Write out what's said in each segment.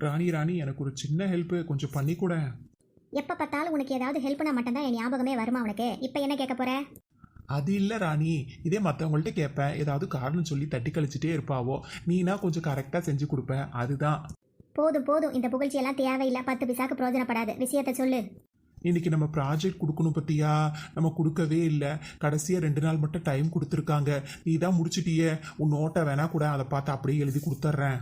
ராணி ராணி, எனக்கு ஒரு சின்ன ஹெல்ப்பு கொஞ்சம் பண்ணி கூட. எப்போ பார்த்தாலும் உனக்கு ஏதாவது ஹெல்ப் பண்ண மட்டும்தான் என் ஞாபகமே வருமா உனக்கு? இப்போ என்ன கேட்க போற? அது இல்லை ராணி, இதே மற்றவங்கள்ட்ட கேட்பேன், ஏதாவது காரணம் சொல்லி தட்டி கழிச்சிட்டே இருப்பாவோ. நீனா கொஞ்சம் கரெக்டாக செஞ்சு கொடுப்பேன், அதுதான். போதும் போதும், இந்த புகழ்ச்சியெல்லாம் தேவையில்லை. 10 பைசாக்கு பிரயோஜனப்படாது. விஷயத்த சொல்லு. இன்னைக்கு நம்ம ப்ராஜெக்ட் கொடுக்கணும் பத்தியா, நம்ம கொடுக்கவே இல்லை. கடைசியாக 2 நாள் மட்டும் டைம் கொடுத்துருக்காங்க. நீ தான் முடிச்சிட்டியே, உன் நோட்டை வேணா கூட அதை பார்த்து அப்படியே எழுதி கொடுத்துட்றேன்.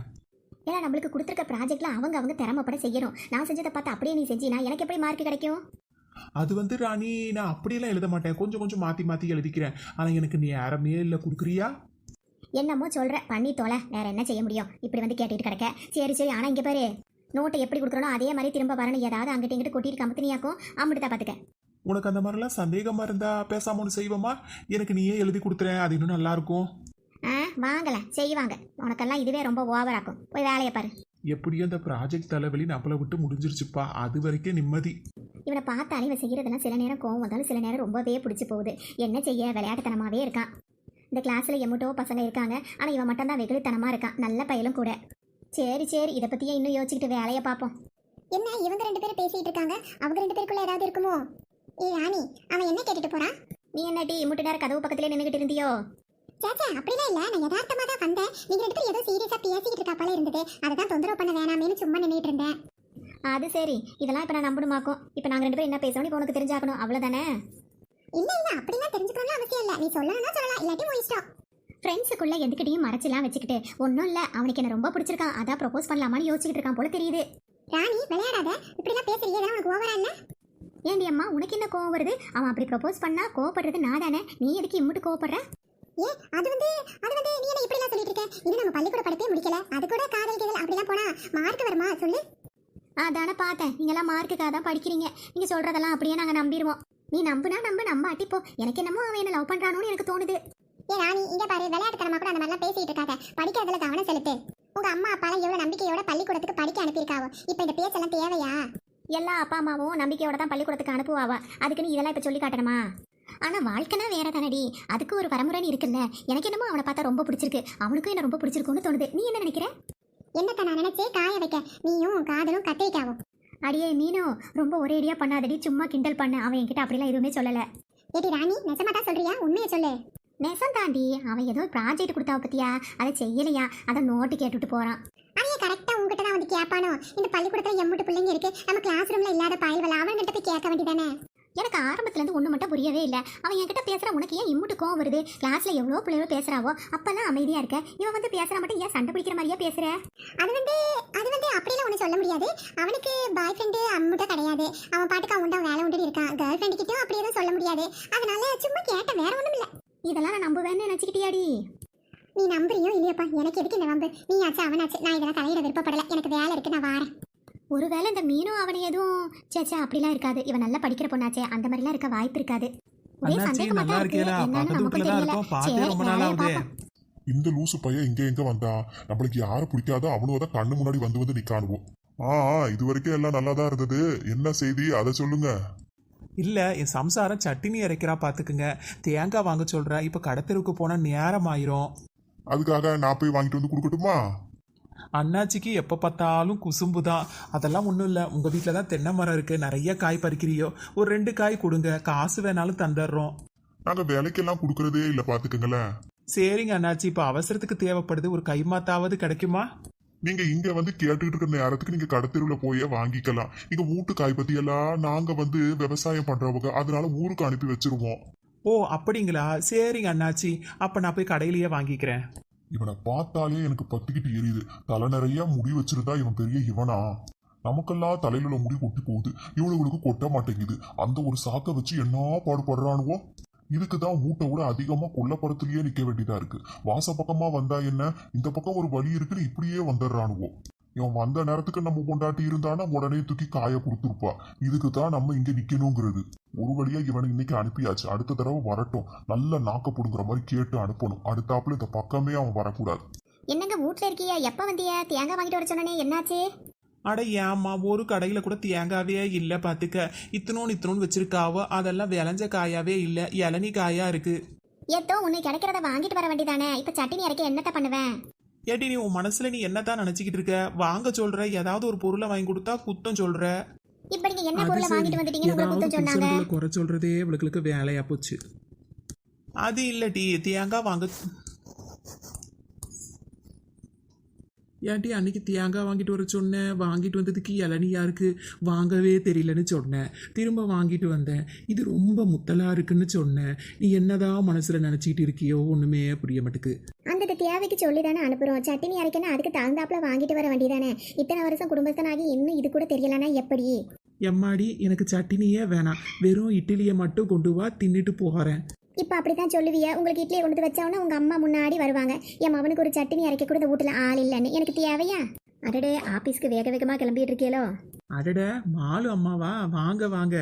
ஏன்னா நம்மளுக்கு கொடுத்துருக்க ப்ராஜெக்ட்லாம் அவங்க திறமைப்பட செய்யணும். நான் செஞ்சதை பார்த்து அப்படியே நீ செஞ்சினா எனக்கு எப்படி மார்க் கிடைக்கும்? அது வந்து ராணி, நான் அப்படியெல்லாம் எழுத மாட்டேன், கொஞ்சம் கொஞ்சம் மாற்றி மாற்றி எழுதிக்கிறேன். ஆனால் எனக்கு நீ யாரமே இல்லை, கொடுக்குறியா? என்னமோ சொல்ற, பண்ணி தோலை. வேற என்ன செய்ய முடியும்? இப்படி வந்து கேட்டுட்டு கிடக்க. சரி, ஆனால் இங்கே பாரு, நோட்டை எப்படி கொடுக்குறனோ அதே மாதிரி திரும்ப வரணும். ஏதாவது அங்கிட்ட இங்கிட்ட கொட்டிட்டு கம்பெனியாக்கும் அம்பிட்டு பார்த்துக்க. உனக்கு அந்த மாதிரிலாம் சந்தேகமாக இருந்தா பேசாம ஒன்று செய்வோமா? எனக்கு நீயே எழுதி கொடுத்துறேன், அது இன்னும் நல்லா இருக்கும். வாங்கல செய்வாங்க. உனக்கெல்லாம் இதுவே ரொம்ப ஓவராக்கும். போய் வேலையை பாரு. எப்படியும் அந்த ப்ராஜெக்ட் தலைவலி நம்மளை விட்டு முடிஞ்சிருச்சுப்பா, அது வரைக்கும் நிம்மதி. இவனை பார்த்தாலே இவன் செய்யறதெல்லாம் சில நேரம் கோவம் வந்தாலும் சில நேரம் ரொம்பவே பிடிச்சி போகுது. என்ன செய்ய, விளையாட்டுத்தனமாவே இருக்கான். இந்த கிளாஸ்ல எம்மட்டோ பசங்க இருக்காங்க, ஆனால் இவன் மட்டும் தான் வெகுளித்தனமா இருக்கான். நல்ல பையலும் கூட. சரி, இதை பத்தியே இன்னும் யோசிச்சுக்கிட்டு வேலையை பார்ப்போம். என்ன இவங்க 2 பேரும் பேசிட்டு இருக்காங்க? அவங்க 2 பேருக்குள்ள ஏதாவது இருக்குமோ? ராணி, அவன் என்ன கேட்டுட்டு போறான்? நீ என்ன டீ முட்டு நேரம் கதவு பக்கத்திலே நின்றுகிட்டு இருந்தியோ? சேச்சா, அப்படிலாம் இல்ல. நான் யதார்த்தமா தான் வந்தேன். நீங்க 2 பேரும் ஏதோ சீரியஸா பேசிக்கிட்டு இருக்கா போல இருந்தது. அதான் தொந்தரவு பண்ண வேணாமேனு சும்மா நின்றுட்டு இருந்தேன். அது சரி, இதெல்லாம் இப்ப நான் நம்பணுமாக்கும். இப்ப நாங்க 2 பேரும் என்ன பேசணும் இப்போ உனக்கு தெரிஞ்சாக்கணும், அவ்வளவுதானே? இல்ல அப்படிலாம் தெரிஞ்சுக்கணும்னு அவசியம் இல்ல. நீ சொல்லணும்னா சொல்லலாம், இல்லாட்டி உன் இஷ்டம். ஃப்ரெண்ட்ஸுக்குள்ள எதுக்கிட்டையும் மறைச்சலாம் வச்சுக்கிட்டு ஒன்றும் இல்லை. அவனுக்கு என்ன ரொம்ப பிடிச்சிருக்கான், அதான் ப்ரொபோஸ் பண்ணலாமான்னு யோசிச்சுட்டு இருக்கான் போல தெரியுது. ராணி, விளையாடாத. இப்படிலாம் பேசுறீங்க, இதெல்லாம் உனக்கு ஓவரா இல்லை? ஏண்டி அம்மா, உனக்கு என்ன கோவம் வருது? அவன் அப்படி ப்ரொபோஸ் பண்ணா கோவப்படுறது நான் தானே. நீ எதுக்கு இம்முட்டு கோவப்படுற? அது வந்து நீ என்ன இப்படிலாம் சொல்லிட்டு இருக்க? இது நம்ம பள்ளிக்கூட படிப்பே முடிக்கல, அது கூட காதல் கேதல் அப்படிலாம் போனா மார்க் வருமா சொல்லு? அதானே பார்த்தேன், நீங்களாம் மார்க்குக்காக தான் படிக்கிறீங்க. நீங்க சொல்றதெல்லாம் அப்படியே நாங்க நம்பிடுவோம். நீ நம்புனா நம்ப அட்டிப்போ. எனக்கு என்னமோ அவன் என்ன லவ் பண்றானோன்னு எனக்கு தோணுது. ராணி, இங்க பாரு, விளையாட்டுத்தனமா கூட அந்த மாதிரிலாம் பேசிட்டு இருக்காங்க. படிக்கிறதுல கவனம் செலுத்து. உங்க அம்மா அப்பாலாம் எவ்வளவு நம்பிக்கையோட பள்ளிக்கூடத்துக்கு படிக்க அனுப்பியிருக்காவோ. இப்ப இந்த பேச்செல்லாம் தேவையா? எல்லா அப்பா அம்மாவும் நம்பிக்கையோட தான் பள்ளிக்கூடத்துக்கு அனுப்புவாவா. அதுக்குன்னு இதெல்லாம் இப்ப சொல்லி காட்டணுமா? ஆனா வாழ்க்கைனா வேற தானடி, அதுக்கு ஒரு வரமுறைன்னு இருக்குல்ல. எனக்கு என்னமோ அவனை பார்த்தா ரொம்ப பிடிச்சிருக்கு, அவனுக்கும் என்ன ரொம்ப பிடிச்சிருக்குன்னு தோணுது. நீ என்ன நினைக்கிற? என்னத்த நான் நினைச்சே காய வைக்க, நீயும் காதலும் கத்திரிக்காவும். அடியே மீனோ, ரொம்ப ஒரேடியா பண்ணாதடி, சும்மா கிண்டல் பண்ண. அவன் என்கிட்ட அப்படிலாம் எதுவுமே சொல்லல. ஏடி ராணி, நெசமாட்டா சொல்றியா? உண்மையை சொல்லு. நெசம் தாண்டி, அவன் ஏதோ ப்ராஜெக்ட் கொடுத்தா பத்தியா, அதை செய்யலையா, அதை நோட்டு கேட்டுட்டு போறான். அதையே கரெக்டா உங்ககிட்ட தான் வந்து கேட்பானோ? இந்த பள்ளிக்கூடத்துல எம்மட்டு பிள்ளைங்க இருக்கு, நம்ம கிளாஸ் ரூம்ல இல்லாத பாய்வல அவன்கிட்ட போய் கேட்க வேண்டியதானே? எனக்கு ஆரம்பத்துல இருந்து ஒண்ணு மட்டும் புரியவே இல்லை. அவன் என்கிட்ட பேசுற உனக்கு ஏன் இம்முட்டு கோவம் வருது? கிளாஸ்ல எவ்வளவு பிள்ளைகள் பேசுறாவோ, அப்பெல்லாம் அமைதியா இருக்க. இவன் வந்து பேசுற மட்டும் ஏன் சண்டை பிடிக்கிற மாதிரியா பேசுற? அது வந்து அப்படிலாம் ஒண்ணு சொல்ல முடியாது. அவனுக்கு பாய் ஃப்ரெண்டு அம்முட்ட கிடையாது. அவன் பாட்டுக்கு அவன் வேலை உண்டு இருக்கான். கேர்ள் ஃப்ரெண்டு கிட்டயும் அப்படி எதுவும் சொல்ல முடியாது. அதனால சும்மா கேட்ட, வேற ஒண்ணும் இல்ல. இதெல்லாம் நான் நம்புவேன்னு நினைச்சுக்கிட்டியாடி? நீ நம்புறியோ இல்லையப்பா, எனக்கு எதுக்கு இந்த நம்பு? நீ ஆச்சு அவனாச்சு, நான் இதெல்லாம் தலையிட விருப்பப்படல. எனக்கு வேலை இருக்கு, நான் வாரேன். ஒருவேளை இந்த மீனும் அவனை எதுவும் சேச்சா அப்படிலாம் இருக்காது. இவன் நல்லா படிக்கிற பொண்ணாச்சே, அந்த மாதிரிலாம் இருக்க வாய்ப்பு இருக்காது. இந்த லூசு பையன் இங்க வந்தா நம்மளுக்கு யாரும் பிடிக்காதோ அவனும் கண்ணு முன்னாடி வந்து நிக்கானுவோம். இது வரைக்கும் எல்லாம் நல்லாதான் இருந்தது. என்ன செய்தி அதை சொல்லுங்க. இல்லை, என் சம்சாரம் சட்டினி இறைக்கிறா பார்த்துக்குங்க. தேங்காய் வாங்க சொல்கிறா. இப்போ கடத்தெருவுக்கு போனால் நேரம் ஆயிரும். அதுக்காக நான் போய் வாங்கிட்டு வந்து கொடுக்கட்டுமா? அண்ணாச்சிக்கு எப்போ பார்த்தாலும் குசும்பு தான். அதெல்லாம் ஒன்றும் இல்லை, உங்கள் வீட்டில் தான் தென்னை மரம் இருக்குது, நிறைய காய் பறிக்கிறியோ, ஒரு 2 காய் கொடுங்க, காசு வேணாலும் தந்துடுறோம். நாங்கள் வேலைக்கெல்லாம் கொடுக்கறதே இல்லை, பார்த்துக்குங்களேன். சரிங்க அண்ணாச்சி, இப்போ அவசரத்துக்கு தேவைப்படுது, ஒரு கைமாத்தாவது கிடைக்குமா? நீங்க இங்க வந்து கேட்டுக்கிட்டு இருக்கிற நேரத்துக்கு நீங்க கடத்தெருவுல போய் வாங்கிக்கலாம். இங்க மூட்டு காய் பத்தி எல்லாம் நாங்க வந்து விவசாயம் பண்றவங்க, அதனால ஊருக்கு அனுப்பி வச்சிருவோம். ஓ அப்படிங்களா? சரிங்க அண்ணாச்சி, அப்ப நான் போய் கடையிலேயே வாங்கிக்கிறேன். இவனை பார்த்தாலே எனக்கு பத்திக்கிட்டு எரியுது. தலை நிறைய முடி வச்சிருந்தா இவன் பெரிய இவனா? நமக்கெல்லாம் தலையில உள்ள முடி கொட்டி போகுது, இவனுங்களுக்கு கொட்ட மாட்டேங்குது. அந்த ஒரு சாக்கை வச்சு என்ன பாடுபடுறானுவோ. இதுக்குதான் மூட்டை விட அதிகமா கொல்லப்புறத்திலேயே நிக்க வேண்டியதா இருக்கு. வாச பக்கமா வந்தா என்ன, இந்த பக்கம் ஒரு வழி இருக்குன்னு இப்படியே வந்துடுறானுவோ. இவன் வந்த நேரத்துக்கு நம்ம கொண்டாட்டி இருந்தானா உடனே தூக்கி காய கொடுத்துருப்பா. இதுக்கு தான் நம்ம இங்க நிக்கணுங்கிறது. ஒரு வழியா இவனை இன்னைக்கு அனுப்பியாச்சு. அடுத்த தடவை வரட்டும், நல்ல நாக்கப்படுங்கிற மாதிரி கேட்டு அனுப்பணும். அடுத்தாப்புல இந்த பக்கமே அவன் வரக்கூடாது. என்னங்க வீட்டுல இருக்கியா? எப்ப வந்தியா? தேங்காய் வாங்கிட்டு வர சொன்னே, என்னாச்சு? அட ஏம்மா, ஒரு கடையில கூட தேங்காவே இல்லை பார்த்துக்க. இத்தனோன்னு வச்சிருக்காவோ, அதெல்லாம் விளைஞ்ச காயாவே இல்லை, இளநீ காயா இருக்கு. ஏதோ உன்னை கிடைக்கிறத வாங்கிட்டு வர வேண்டியதானே. இப்ப சட்டினி அரைக்க என்னத்த பண்ணுவேன்? ஏட்டி நீ உன் மனசுல நீ என்னதான் நினைச்சுக்கிட்டு இருக்க? வாங்க சொல்ற, ஏதாவது ஒரு பொருளை வாங்கி கொடுத்தா குத்தம் சொல்ற. இப்ப நீங்க என்ன பொருளை வாங்கிட்டு வந்துட்டீங்கன்னு உங்களை குத்தம் சொன்னாங்க? குறை சொல்றதே இவளுக்கு வேலையா போச்சு. அது இல்லட்டி தேங்காய் வாங்க. ஏன்டி அன்னைக்கு தேங்காய் வாங்கிட்டு வர சொன்னேன், வாங்கிட்டு வந்ததுக்கு இளநீ யாருக்கு வாங்கவே தெரியலன்னு சொன்னேன். திரும்ப வாங்கிட்டு வந்தேன், இது ரொம்ப முத்தலா இருக்குன்னு சொன்னேன். நீ என்னதான் மனசுல நினைச்சிட்டு இருக்கியோ ஒண்ணுமே புரிய மாட்டுக்கு. அந்த தேவைக்கு சொல்லி தானே அனுப்புறோம். சட்னி அரைக்கணும், அதுக்கு தகுந்தாப்புல வாங்கிட்டு வர வேண்டியதானே. இத்தனை வருஷம் குடும்பத்தனாகி இன்னும் இது கூட தெரியலனா எப்படி? எம்மாடி எனக்கு சட்னியே வேணாம், வெறும் இட்லியை மட்டும் கொண்டு வா, தின்னுட்டு போகிறேன். இப்போ அப்படித்தான் சொல்லுவியா? உங்களுக்கு இட்லியை கொண்டு வந்து வச்சவொன்னே உங்க அம்மா முன்னாடி வருவாங்க, என் மவனுக்கு ஒரு சட்னி அரைக்க கூட இந்த வீட்டுல ஆள் இல்லைன்னு. எனக்கு தேவையா? அடடே, ஆபீஸ்க்கு வேக வேகமா கிளம்பிட்டு இருக்கீங்களோ? அடட, மாலு அம்மாவா? வாங்க வாங்க.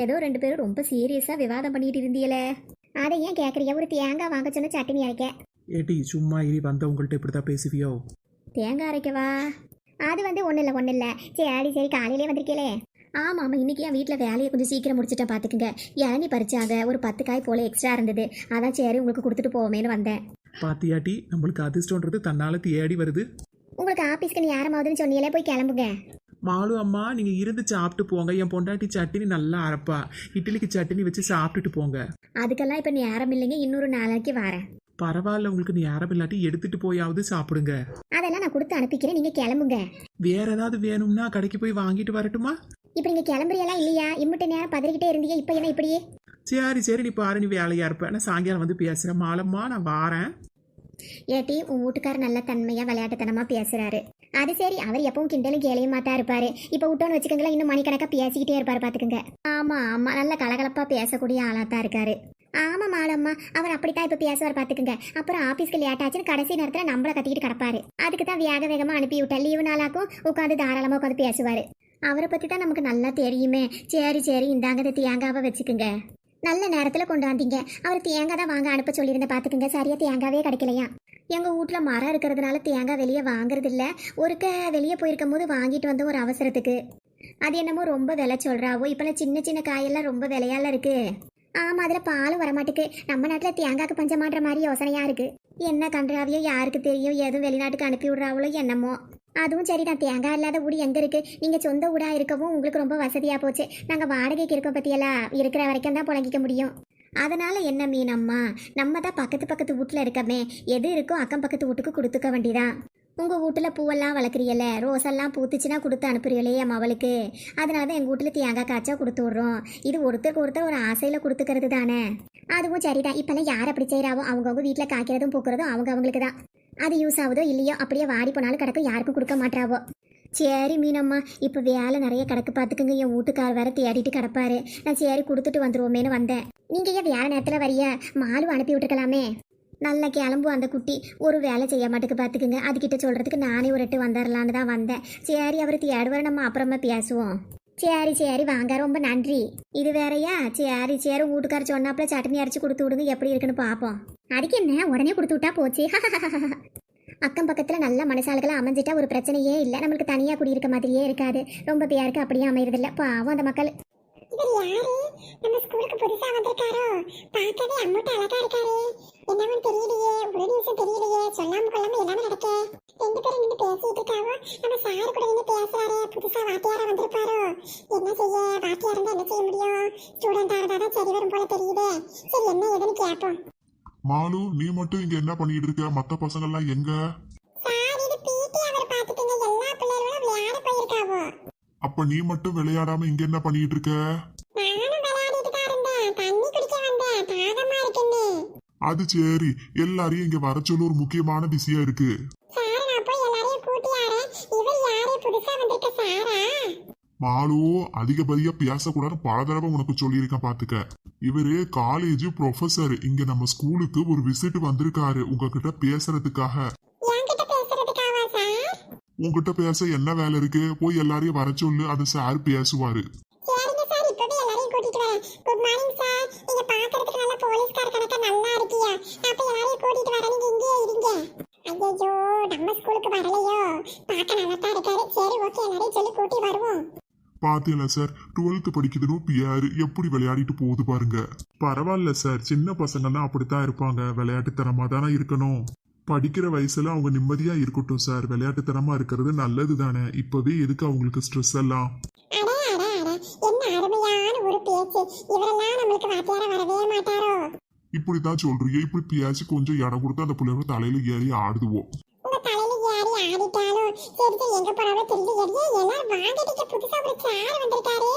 ஏதோ ரெண்டு பேரும் ரொம்ப சீரியஸா விவாதம் பண்ணிட்டு இருந்தீங்களே, அதை ஏன் கேட்குறீங்க? ஒரு தேங்காய் வாங்க சொன்ன சட்னி அரைக்க. ஏட்டி சும்மா இனி வந்தவங்கள்ட்ட இப்படிதான் பேசுவியோ? தேங்காய் அரைக்கவா? அது ஒன்றும் இல்லை. சரி காலையிலே வந்திருக்கீங்களே. ஆமாம், இன்னைக்கு என் வீட்டில் வேலையை கொஞ்சம் சீக்கிரம் முடிச்சுட்டேன் பார்த்துக்குங்க. இளநீ பறிச்சாங்க, ஒரு 10 காய் போல் எக்ஸ்ட்ரா இருந்தது. அதான் சரி உங்களுக்கு கொடுத்துட்டு போவோமேனு வந்தேன். பாத்தியாட்டி, நம்மளுக்கு அதிர்ஷ்டன்றது தன்னால தேடி வருது. உங்களுக்கு ஆஃபீஸ்க்கு நீ யாரமாவதுன்னு சொன்னீங்களே, போய் கிளம்புங்க. மாலு அம்மா, நீங்க இருந்து சாப்பிட்டு போங்க. என் பொண்டாட்டி சட்னி நல்லா அரைப்பா, இட்லிக்கு சட்னி வச்சு சாப்பிட்டுட்டு போங்க. அதுக்கெல்லாம் இப்போ நேரம் இல்லைங்க, இன்னொரு நாளைக்கு வரேன். பரவாயில்ல, உங்களுக்கு நேரம் இல்லாட்டி எடுத்துட்டு போயாவது சாப்பிடுங்க. அதெல்லாம் நான் கொடுத்து அனுப்பிக்கிறேன், நீங்க கிளம்புங்க. வேற ஏதாவது வேணும்னா கடைக்கு போய் வாங்கிட்டு வரட்டுமா? இப்போ நீங்க கிளம்புறீங்களா இல்லையா? இம்மிட்ட நேரம் பதறிக்கிட்டே இருந்தீங்க, இப்போ என்ன இப்படியே? சரி நீ பாரு, நீ வேலையா இருப்ப. நான் சாயங்காலம் வந்து பேசுறேன். மாலம்மா, நான் வாரேன். ஏட்டி, உன் வீட்டுக்காரர் நல்ல தன்மையா விளையாட்டுத்தனமா பேசுறாரு. அது சரி, அவர் எப்பவும் கிண்டலும் கேளையும் மாத்தா இருப்பாரு. இப்போ விட்டோன்னு வச்சுக்கோங்களேன், இன்னும் மணிக்கணக்கா பேசிக்கிட்டே இருப்பாரு பாத்துக்கோங்க. ஆமா, நல்ல கலகலப்பா பேசக்கூடிய ஆளாத்தான் இருக்காரு. ஆமா மாடம்மா, அவர் அப்படித்தான் இப்ப பேசுவார் பாத்துக்குங்க. அப்புறம் ஆபீஸ்க்கு லேட் ஆச்சுன்னு கடைசி நேரத்துல நம்மள கத்திக்கிட்டு கிடப்பாரு. அதுக்கு தான் வேக வேகமா அனுப்பி விட்டேன். லீவு நாளாக்கும் உட்காந்து தாராளமா உட்காந்து பேசுவாரு. அவரை பத்தி தான் நமக்கு நல்லா தெரியுமே. சரி இந்தாங்க தேங்காவை வச்சுக்குங்க. நல்ல நேரத்துல கொண்டு வந்தீங்க. அவர் தேங்காய் தான் வாங்க அனுப்ப சொல்லியிருந்த பாத்துக்குங்க. சரியா தேங்காவே கிடைக்கலையா? எங்க வீட்டுல மரம் இருக்கிறதுனால தேங்காய் வெளியே வாங்குறது இல்ல. ஒருக்க வெளியே போயிருக்கும் போது வாங்கிட்டு வந்த ஒரு அவசரத்துக்கு. அது என்னமோ ரொம்ப விலை சொல்றாவோ. இப்பெல்லாம் சின்ன காயெல்லாம் ரொம்ப விலையால இருக்கு. ஆமா, அதுல பாலும் வரமாட்டுக்கு. நம்ம நாட்டுல தேங்காய்க்கு பஞ்சமாடுற மாதிரி யோசனையா இருக்கு. என்ன கன்றாவியோ யாருக்கு தெரியும்? எதுவும் வெளிநாட்டுக்கு அனுப்பி விடுறாவளோ என்னமோ. அதுவும் சரி, நான் தேங்காய் இல்லாத வீடு எங்க இருக்கு? நீங்க சொந்த வீடா இருக்கவும் உங்களுக்கு ரொம்ப வசதியா போச்சு. நாங்க வாடகைக்கு இருக்கோம் பத்தியெல்லாம், இருக்கிற வரைக்கும் தான் புழங்கிக்க முடியும். அதனால என்ன மீனம்மா, நம்ம தான் பக்கத்து வீட்டுல இருக்கமே, எது இருக்கோ அக்கம் பக்கத்து வீட்டுக்கு கொடுத்துக்க வேண்டியதான். உங்கள் வீட்டில் பூவெல்லாம் வளர்க்குறீல்ல, ரோஸெல்லாம் பூத்துச்சுன்னா கொடுத்து அனுப்புறீங்களே என் அவளுக்கு. அதனால தான் எங்கள் வீட்டில் தேங்காய் காய்ச்சா கொடுத்து விட்றோம். இது ஒருத்தருக்கு ஒருத்தர் ஒரு ஆசையில் கொடுத்துக்கிறது தானே. அதுவும் சரிதான். இப்போல்லாம் யார் அப்படி செய்கிறாவோ அவங்கவுங்க வீட்டில் காய்க்கிறதும் பூக்கிறதும் அவங்களுக்கு தான். அது யூஸ் ஆகுதோ இல்லையோ, அப்படியே வாடி போனாலும் கிடக்கும், யாருக்கும் கொடுக்க மாட்டாவோ. சரி மீனம்மா, இப்போ வேலை நிறைய கிடக்கு பார்த்துக்குங்க. என் வீட்டுக்கார் வேற தேடிட்டு கிடப்பாரு. நான் சரி கொடுத்துட்டு வந்துடுவோமேனு வந்தேன். நீங்கள் ஏன் வேலை நேரத்தில் வரிய? மாலு அனுப்பி விட்டுருக்கலாமே. நல்லா கிளம்பு அந்த குட்டி, ஒரு வேலை செய்ய மாட்டுக்கு பார்த்துக்குங்க. அதுக்கிட்ட சொல்கிறதுக்கு நானே ஒரு எட்டு வந்துடலான்னு தான் வந்தேன். சரி, அவர் தேடுவார், நம்ம அப்புறமா பேசுவோம். சரி வாங்க, ரொம்ப நன்றி. இது வேறையா? சரி வீட்டுக்கார சொன்னாப்புல சட்னி அரைச்சி கொடுத்து விடுங்க, எப்படி இருக்குன்னு பார்ப்போம். அதுக்கு என்ன, உடனே கொடுத்து விட்டா போச்சு. அக்கம் பக்கத்தில் நல்ல மனசாளுகளை அமைஞ்சிட்டா ஒரு பிரச்சனையே இல்லை. நம்மளுக்கு தனியாக குடியிருக்க மாதிரியே இருக்காது. ரொம்ப பேருக்கு அப்படியே அமையறதில்ல. பாவம் அந்த மக்கள். இவர் யாரு? நம்ம ஸ்கூலுக்கு புதுசா வந்திருக்காரோ? பார்க்கவே அம்மூட்ட அழகா இருக்காரு. என்னன்னு தெரியலையே, ஒரு நிமிஷம் தெரியலையே. சொல்லாம கொள்ளாம எல்லாமே நடக்க. ரெண்டு பேரும் நின்று பேசிட்டு இருக்காவோ. நம்ம சாரு கூட நின்று பேசுறாரு. புதுசா வாத்தியாரா வந்திருப்பாரோ? என்ன செய்ய, வாத்தியார் இருந்தா என்ன செய்ய முடியும்? ஸ்டூடெண்டா இருந்தாதான் சரி வரும் போல தெரியுதே. சரி, என்ன ஏதுன்னு கேட்போம். மாலு, நீ மட்டும் இங்க என்ன பண்ணிட்டு இருக்க? மத்த பசங்க எல்லாம் எங்க? சார், இது பிடி அவர் பாத்துட்டீங்க. எல்லா பிள்ளைகளும் விளையாட போயிருக்காவோ. அப்ப நீ மட்டும் விளையாடாம இங்க என்ன பண்ணிட்டு இருக்க? நானும் விளையாடிட்டு தான் இருந்தேன். தண்ணி குடிக்க வந்தேன், தாகமா இருக்குன்னு. அது சரி, எல்லாரையும் இங்க வர சொல்ல ஒரு முக்கியமான விஷயம் இருக்கு. சார், நான் போய் எல்லாரையும் கூட்டியாரேன். இவர் யாரு? புதுசா வந்திருக்க சாரா? மாலு, அதிகப்படியா பேசக்கூடாது பல தடவை உனக்கு சொல்லியிருக்கேன் பாத்துக்க. இவரு காலேஜ் ப்ரொஃபசர். இங்க நம்ம ஸ்கூலுக்கு ஒரு விசிட் வந்திருக்காரு உங்ககிட்ட பேசுறதுக்காக. என்கிட்ட பேசுறதுக்காவா சார்? உங்ககிட்ட பேச என்ன வேலை இருக்கு? போய் எல்லாரையும் வர சொல்லு, அது சார் பேசுவாரு. சரிங்க சார், இப்பவே எல்லாரையும் கூட்டிட்டு வரேன். Good morning sir. நீங்க பாக்குறதுக்கு நல்ல போலீஸ்கார கணக்கா நல்லா இருக்கியா? நான் அப்ப எல்லாரையும் கூட்டிட்டு வரேன், நீங்க இங்கேயே இருங்க. ஐயோ, நம்ம ஸ்கூலுக்கு வரலையோ? பார்க்க நல்லா தான் இருக்காரு. சரி, ஓகே, எல்லாரையும் சொல்லி கூட்டி வருவோம். பாத்தீங்களா சார், 12th படிக்குதுன்னு பியாரு எப்படி விளையாடிட்டு போகுது பாருங்க. பரவாயில்ல சார், சின்ன பசங்கன்னா அப்படித்தான் இருப்பாங்க, விளையாட்டுத்தனமா தானே இருக்கணும். படிக்கிற வயசுல அவங்க நிம்மதியா இருக்கட்டும் சார். விளையாட்டுத்தனமா இருக்கிறது நல்லது தானே. இப்பவே எதுக்கு அவங்களுக்கு ஸ்ட்ரெஸ் எல்லாம்? அட அட அட என்ன அருமையான ஒரு பேச்சு. இவரெல்லாம் நம்மளுக்கு வாத்தியார வரவே மாட்டாரோ? இப்படித்தான் சொல்றியே. இப்படி பேசி கொஞ்சம் இடம் கொடுத்து அந்த பிள்ளைங்க தலையில ஏறி ஆடுதுவோம். உங்க தலையில ஏறி ஆடிட்டாலும் சரி எங்க போனாலும் திரும்பி எரியே எல்லாரும் வாங்கிட்டு புதுசா ஒரு சேர் வந்திருக்காரு.